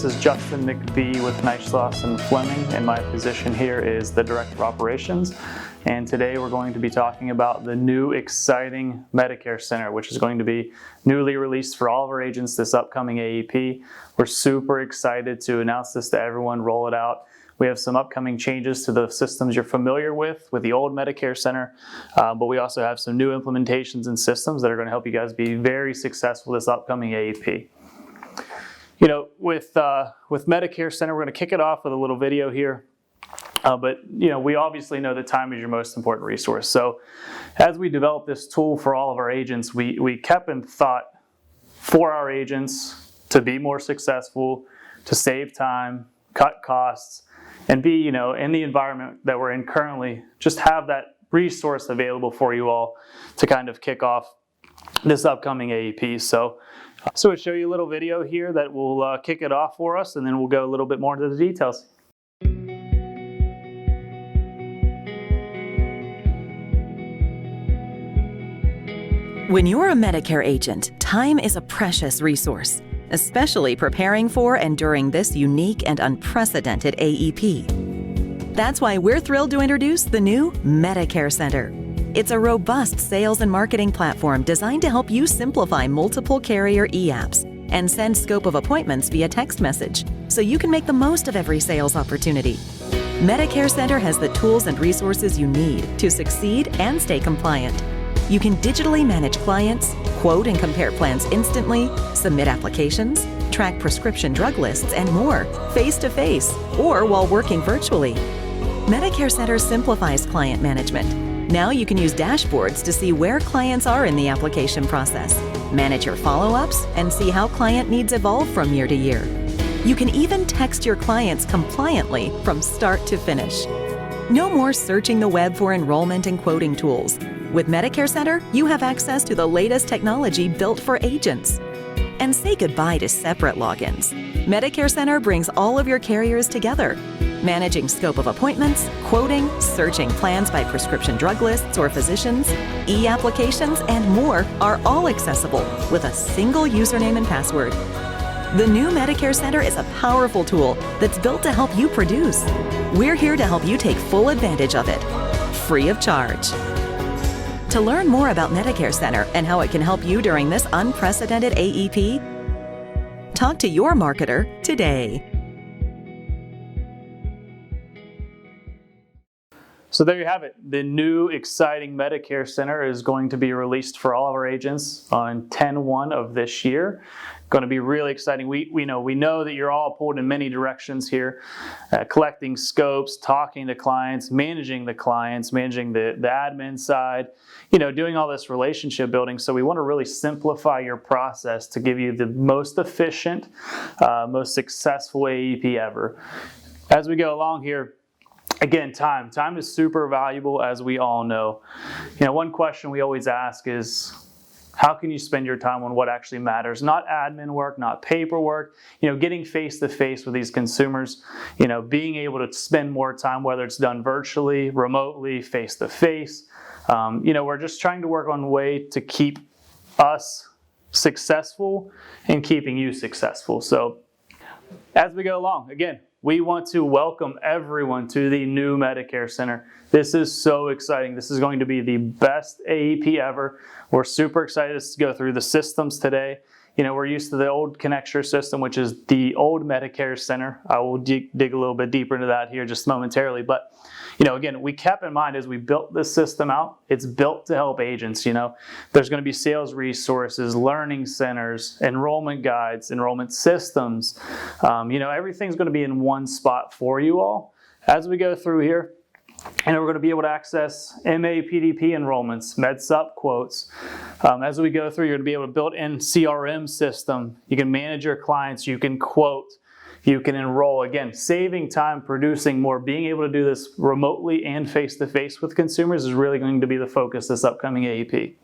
This is Justin McBee with Neisloss and Fleming, and my position here is the Director of Operations. And today we're going to be talking about the new exciting Medicare Center, which is going to be newly released for all of our agents this upcoming AEP. We're super excited to announce this to everyone, roll it out. We have some upcoming changes to the systems you're familiar with the old Medicare Center, but we also have some new implementations and systems that are going to help you guys be very successful this upcoming AEP. You know, with Medicare Center, we're going to kick it off with a little video here. But you know, we obviously know that time is your most important resource. So as we develop this tool for all of our agents, we kept in thought for our agents to be more successful, to save time, cut costs, and be, you know, in the environment that we're in currently, just have that resource available for you all to kind of kick off this upcoming AEP. So I'll show you a little video here that will kick it off for us, and then we'll go a little bit more into the details. When you're a Medicare agent, time is a precious resource, especially preparing for and during this unique and unprecedented AEP. That's why we're thrilled to introduce the new Medicare Center. It's a robust sales and marketing platform designed to help you simplify multiple carrier e-apps and send scope of appointments via text message, so you can make the most of every sales opportunity. Medicare Center has the tools and resources you need to succeed and stay compliant. You can digitally manage clients, quote and compare plans instantly, submit applications, track prescription drug lists, and more, face-to-face or while working virtually. Medicare Center simplifies client management. Now you can use dashboards to see where clients are in the application process, manage your follow-ups, and see how client needs evolve from year to year. You can even text your clients compliantly from start to finish. No more searching the web for enrollment and quoting tools. With Medicare Center, you have access to the latest technology built for agents. And say goodbye to separate logins. Medicare Center brings all of your carriers together. Managing scope of appointments, quoting, searching plans by prescription drug lists or physicians, e-applications, and more are all accessible with a single username and password. The new Medicare Center is a powerful tool that's built to help you produce. We're here to help you take full advantage of it, free of charge. To learn more about Medicare Center and how it can help you during this unprecedented AEP, talk to your marketer today. So there you have it. The new exciting Medicare Center is going to be released for all of our agents on 10/1 of this year. Going to be really exciting. We know that you're all pulled in many directions here, collecting scopes, talking to clients, managing the clients, managing the admin side, you know, doing all this relationship building. So we want to really simplify your process to give you the most efficient, most successful AEP ever. As we go along here, again, time is super valuable, as we all know. You know, one question we always ask is, how can you spend your time on what actually matters? Not admin work, not paperwork, you know, getting face-to-face with these consumers, you know, being able to spend more time, whether it's done virtually, remotely, face-to-face. You know, we're just trying to work on a way to keep us successful and keeping you successful. So as we go along, again, we want to welcome everyone to the new Medicare Center. This is so exciting. This is going to be the best AEP ever. We're super excited to go through the systems today. You know, we're used to the old Connecture system, which is the old Medicare Center. I will dig a little bit deeper into that here just momentarily. But, you know, again, we kept in mind as we built this system out, it's built to help agents. You know, there's going to be sales resources, learning centers, enrollment guides, enrollment systems. You know, everything's going to be in one spot for you all. As we go through here, and we're going to be able to access MA PDP enrollments, MedSup quotes. As we go through, you're going to be able to build in CRM system. You can manage your clients, you can quote, you can enroll. Again, saving time, producing more, being able to do this remotely and face-to-face with consumers is really going to be the focus this upcoming AEP.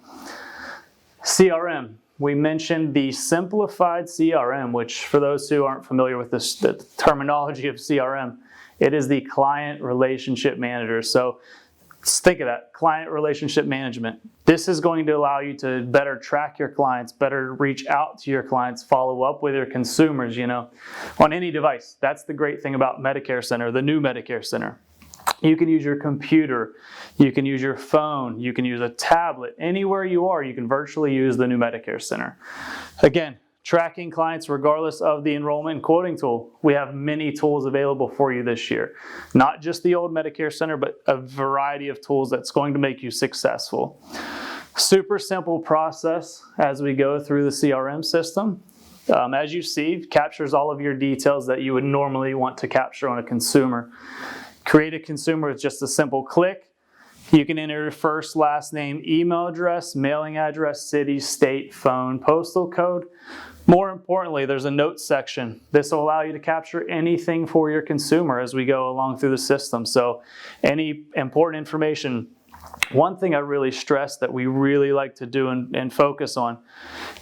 CRM. We mentioned the Simplified CRM, which for those who aren't familiar with the terminology of CRM, it is the client relationship manager. So Just think of that, client relationship management. This is going to allow you to better track your clients, better reach out to your clients, follow up with your consumers, on any device. That's the great thing about Medicare Center, the new Medicare Center. You can use your computer, you can use your phone, you can use a tablet. Anywhere you are, you can virtually use the new Medicare Center. Again, tracking clients regardless of the enrollment and quoting tool. We have many tools available for you this year. Not just the old Medicare Center, but a variety of tools that's going to make you successful. Super simple process as we go through the CRM system. As you see, captures all of your details that you would normally want to capture on a consumer. Create a consumer with just a simple click. You can enter your first, last name, email address, mailing address, city, state, phone, postal code. More importantly, there's a notes section. This will allow you to capture anything for your consumer as we go along through the system. So any important information. One thing I really stress that we really like to do and focus on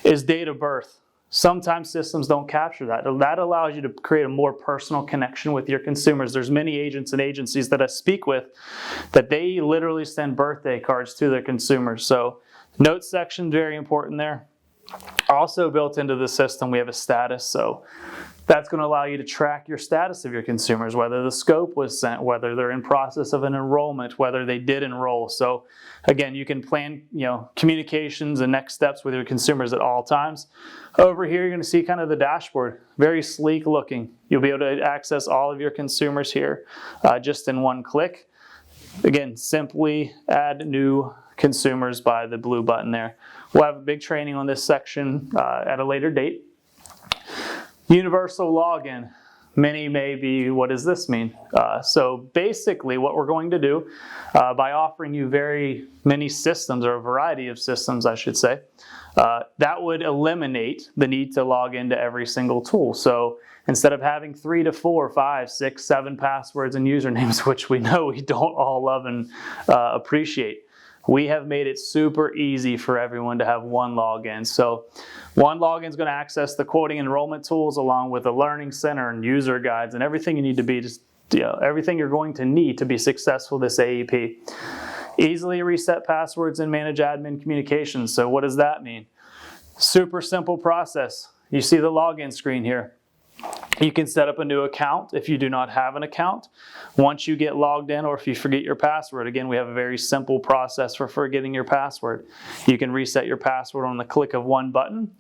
is date of birth. Sometimes systems don't capture that. That allows you to create a more personal connection with your consumers. There's many agents and agencies that I speak with that they literally send birthday cards to their consumers. So notes section, very important there. Also built into the system, we have a status. So that's going to allow you to track your status of your consumers, whether the scope was sent, whether they're in process of an enrollment, whether they did enroll. So again, you can plan, communications and next steps with your consumers at all times. Over here, you're going to see kind of the dashboard, very sleek looking. You'll be able to access all of your consumers here just in one click. Again, simply add new consumers by the blue button there. We'll have a big training on this section at a later date. Universal login. Many may be, what does this mean? So basically what we're going to do by offering you very many systems, or a variety of systems I should say, that would eliminate the need to log into every single tool. So instead of having 3 to 4, 5, 6, 7 passwords and usernames, which we know we don't all love and appreciate, we have made it super easy for everyone to have one login. So one login is going to access the quoting enrollment tools along with the learning center and user guides and everything you need to be, everything you're going to need to be successful this AEP. Easily reset passwords and manage admin communications. So what does that mean? Super simple process. You see the login screen here. You can set up a new account if you do not have an account. Once you get logged in, or if you forget your password, again, we have a very simple process for forgetting your password. You can reset your password on the click of one button.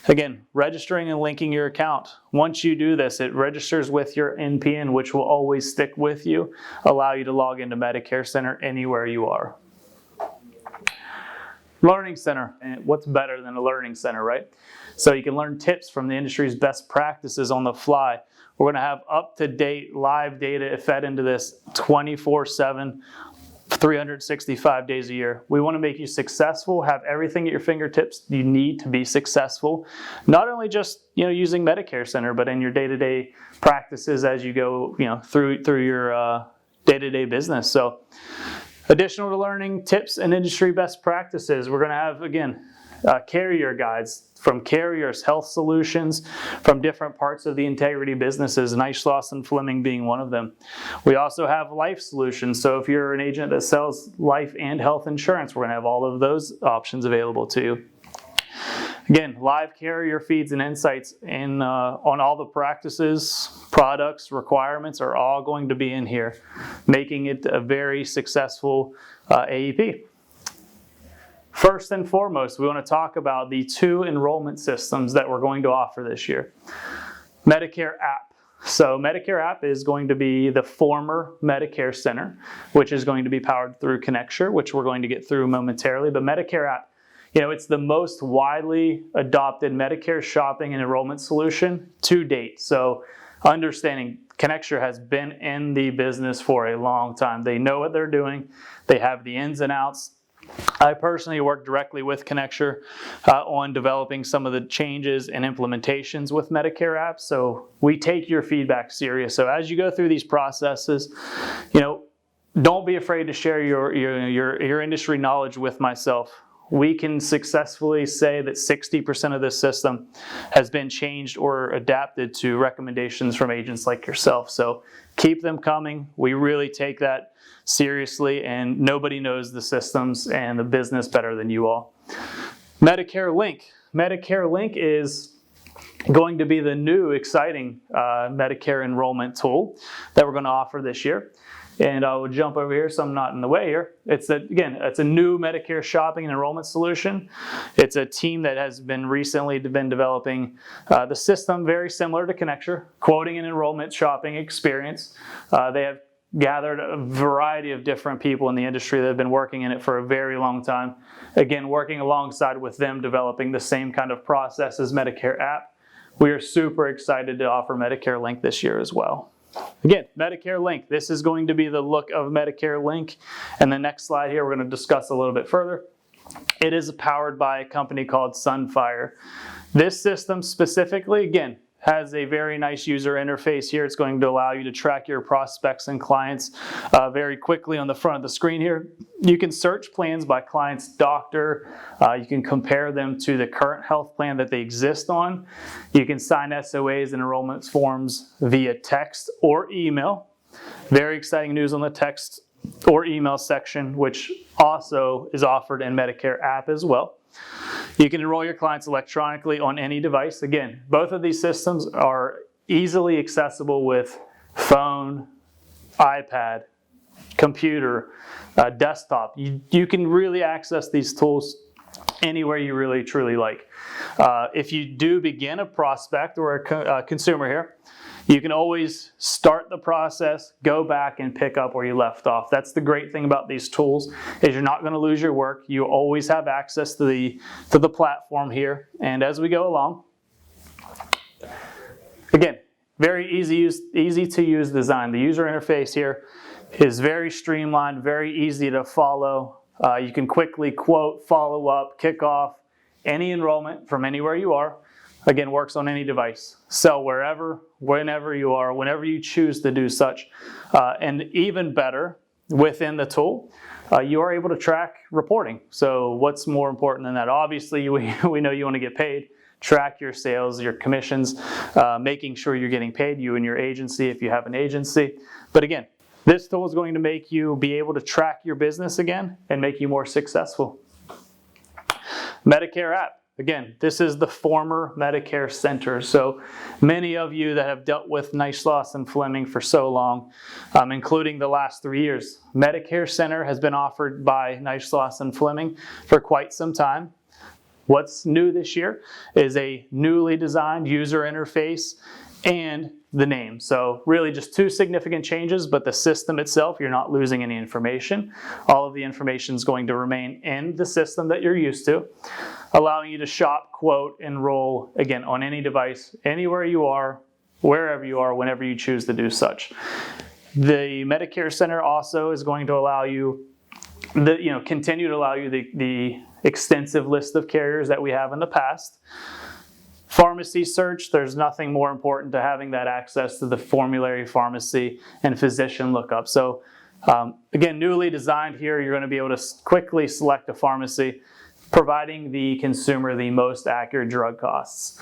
Again, registering and linking your account. Once you do this, it registers with your NPN, which will always stick with you, allow you to log into Medicare Center anywhere you are. Learning Center, and what's better than a learning center, right? So you can learn tips from the industry's best practices on the fly. We're going to have up-to-date live data fed into this 24/7, 365 days a year. We want to make you successful, have everything at your fingertips you need to be successful. Not only just using Medicare Center, but in your day-to-day practices as you go through your day-to-day business. So additional to learning tips and industry best practices, we're going to have, again, carrier guides from carriers, health solutions from different parts of the integrity businesses, Neisloss and Fleming being one of them. We also have life solutions. So if you're an agent that sells life and health insurance, we're going to have all of those options available to you. Again, live carrier feeds and insights on all the practices, products, requirements are all going to be in here, making it a very successful AEP. First and foremost, we want to talk about the 2 enrollment systems that we're going to offer this year. Medicare app. So Medicare app is going to be the former Medicare Center, which is going to be powered through Connecture, which we're going to get through momentarily. But Medicare app, it's the most widely adopted Medicare shopping and enrollment solution to date. So understanding Connecture has been in the business for a long time. They know what they're doing. They have the ins and outs. I personally work directly with Connecture on developing some of the changes and implementations with Medicare apps. So we take your feedback serious. So as you go through these processes, don't be afraid to share your industry knowledge with myself. we can successfully say that 60% of this system has been changed or adapted to recommendations from agents like yourself. So keep them coming. We really take that seriously, and nobody knows the systems and the business better than you all. Medicare Link. Medicare Link is going to be the new exciting Medicare enrollment tool that we're going to offer this year. And I will jump over here so I'm not in the way here. It's a new Medicare shopping and enrollment solution. It's a team that has been recently developing the system very similar to Connecture, quoting and enrollment shopping experience. They have gathered a variety of different people in the industry that have been working in it for a very long time. Again, working alongside with them, developing the same kind of process as Medicare app. We are super excited to offer Medicare Link this year as well. Again, Medicare Link. This is going to be the look of Medicare Link. And the next slide here, we're going to discuss a little bit further. It is powered by a company called Sunfire. This system specifically, again, has a very nice user interface here. It's going to allow you to track your prospects and clients very quickly on the front of the screen here. You can search plans by client's doctor. You can compare them to the current health plan that they exist on. You can sign SOAs and enrollment forms via text or email. Very exciting news on the text or email section, which also is offered in Medicare app as well. You can enroll your clients electronically on any device. Again, both of these systems are easily accessible with phone, iPad, computer, desktop. You can really access these tools anywhere you really truly like. If you do begin a prospect or a consumer here, you can always start the process, go back and pick up where you left off. That's the great thing about these tools, is you're not going to lose your work. You always have access to the platform here. And as we go along, again, very easy to use design. The user interface here is very streamlined, very easy to follow. You can quickly quote, follow up, kick off any enrollment from anywhere you are. Again, works on any device. Sell wherever, whenever you are, whenever you choose to do such. And even better, within the tool, you are able to track reporting. So what's more important than that? Obviously, we know you want to get paid. Track your sales, your commissions, making sure you're getting paid, you and your agency if you have an agency. But again, this tool is going to make you be able to track your business again and make you more successful. Medicare app. Again, this is the former Medicare Center. So many of you that have dealt with Niceloss and Fleming for so long, including the last 3 years, Medicare Center has been offered by Niceloss and Fleming for quite some time. What's new this year is a newly designed user interface and the name. So really just two significant changes, but the system itself, you're not losing any information. All of the information is going to remain in the system that you're used to, allowing you to shop, quote, enroll, again, on any device, anywhere you are, wherever you are, whenever you choose to do such. The Medicare Center also is going to allow you, continue to allow you the extensive list of carriers that we have in the past. Pharmacy search, there's nothing more important to having that access to the formulary pharmacy and physician lookup. So again, newly designed here, you're going to be able to quickly select a pharmacy, providing the consumer the most accurate drug costs.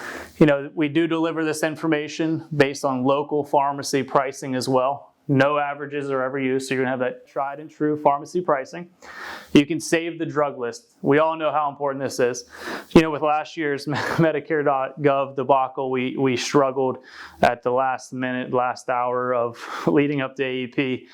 We do deliver this information based on local pharmacy pricing as well. No averages are ever used, so you're going to have that tried and true pharmacy pricing. You can save the drug list. We all know how important this is. With last year's Medicare.gov debacle, we struggled at the last minute, last hour of leading up to AEP,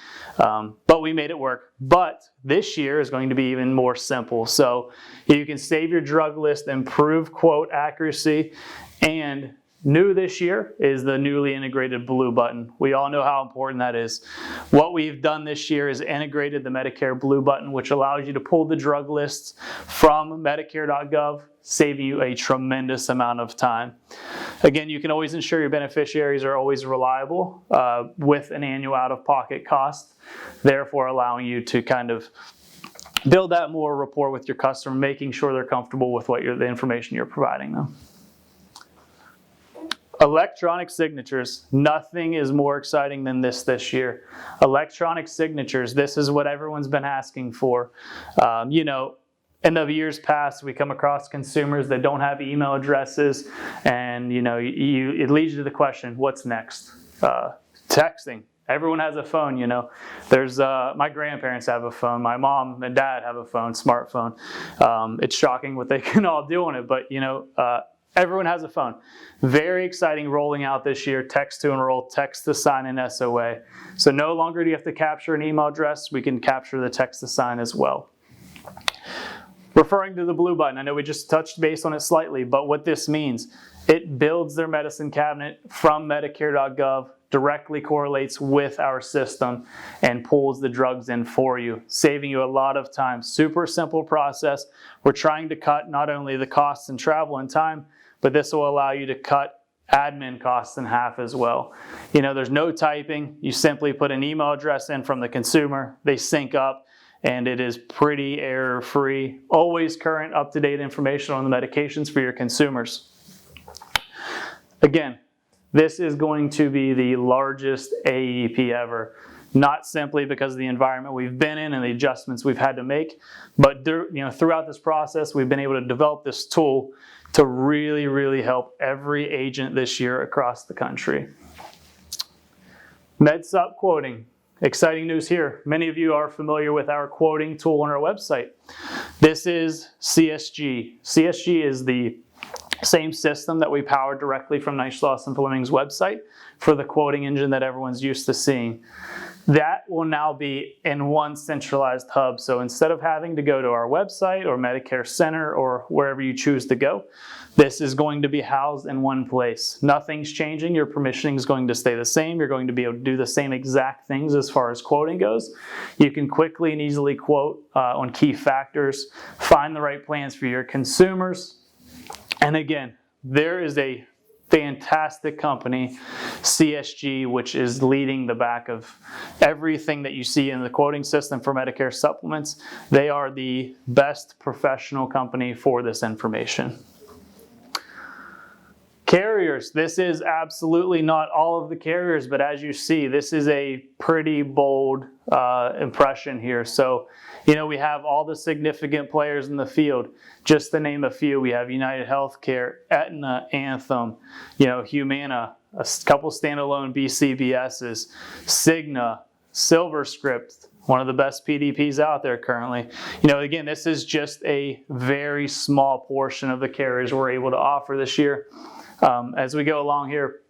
but we made it work. But this year is going to be even more simple. So you can save your drug list, improve quote accuracy, and new this year is the newly integrated blue button. We all know how important that is. What we've done this year is integrated the Medicare blue button, which allows you to pull the drug lists from Medicare.gov, saving you a tremendous amount of time. Again, you can always ensure your beneficiaries are always reliable with an annual out-of-pocket cost, therefore allowing you to kind of build that more rapport with your customer, making sure they're comfortable with the information you're providing them. Electronic signatures. Nothing is more exciting than this year. Electronic signatures. This is what everyone's been asking for. in the years past, we come across consumers that don't have email addresses, and it leads you to the question, what's next? Texting. Everyone has a phone, There's my grandparents have a phone, my mom and dad have a phone, smartphone. It's shocking what they can all do on it, but everyone has a phone. Very exciting rolling out this year, text to enroll, text to sign in SOA. So no longer do you have to capture an email address, we can capture the text to sign as well. Referring to the blue button, I know we just touched base on it slightly, but what this means, it builds their medicine cabinet from Medicare.gov, directly correlates with our system, and pulls the drugs in for you, saving you a lot of time. Super simple process. We're trying to cut not only the costs and travel and time, but this will allow you to cut admin costs in half as well. There's no typing. You simply put an email address in from the consumer, they sync up, and it is pretty error-free. Always current, up-to-date information on the medications for your consumers. Again, this is going to be the largest AEP ever, not simply because of the environment we've been in and the adjustments we've had to make, but throughout this process, we've been able to develop this tool to really, really help every agent this year across the country. MedSup quoting. Exciting news here. Many of you are familiar with our quoting tool on our website. This is CSG. CSG is the same system that we powered directly from Neisloss and Fleming's website for the quoting engine that everyone's used to seeing. That will now be in one centralized hub. So instead of having to go to our website or Medicare Center or wherever you choose to go, this is going to be housed in one place. Nothing's changing. Your permissioning is going to stay the same. You're going to be able to do the same exact things as far as quoting goes. You can quickly and easily quote on key factors, find the right plans for your consumers. And again, there is a fantastic company, CSG, which is leading the back of everything that you see in the quoting system for Medicare supplements. They are the best professional company for this information. Carriers, this is absolutely not all of the carriers, but as you see, this is a pretty bold impression here. So, we have all the significant players in the field. Just to name a few, we have United Healthcare, Aetna, Anthem, Humana, a couple standalone BCBSs, Cigna, SilverScript, one of the best PDPs out there currently. Again, this is just a very small portion of the carriers we're able to offer this year. As we go along here,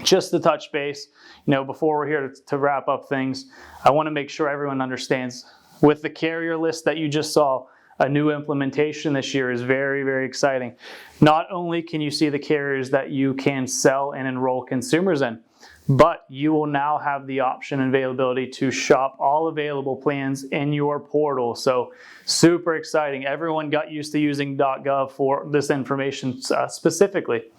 just to touch base, before we're here to wrap up things, I want to make sure everyone understands with the carrier list that you just saw, a new implementation this year is very, very exciting. Not only can you see the carriers that you can sell and enroll consumers in, but you will now have the option and availability to shop all available plans in your portal. So super exciting. Everyone got used to using .gov for this information specifically.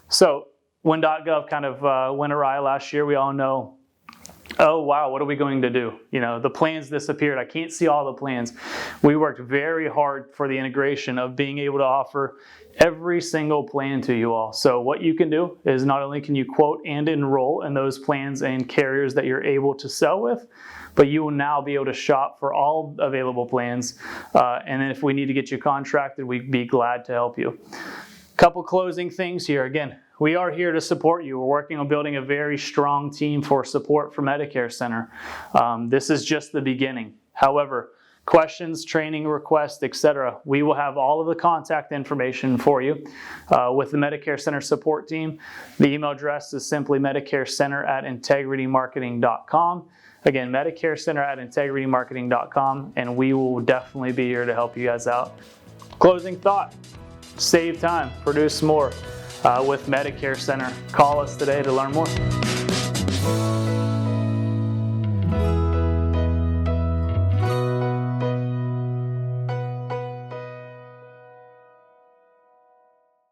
So when .gov kind of went awry last year, we all know, oh wow, what are we going to do? The plans disappeared. I can't see all the plans. We worked very hard for the integration of being able to offer every single plan to you all. So what you can do is not only can you quote and enroll in those plans and carriers that you're able to sell with, but you will now be able to shop for all available plans. And then if we need to get you contracted, we'd be glad to help you. Couple closing things here. Again, we are here to support you. We're working on building a very strong team for support for Medicare Center. This is just the beginning. However, questions, training requests, etc., we will have all of the contact information for you with the Medicare Center support team. The email address is simply medicarecenter@integritymarketing.com. Again, medicarecenter@integritymarketing.com, and we will definitely be here to help you guys out. Closing thought, save time, produce more with Medicare Center. Call us today to learn more.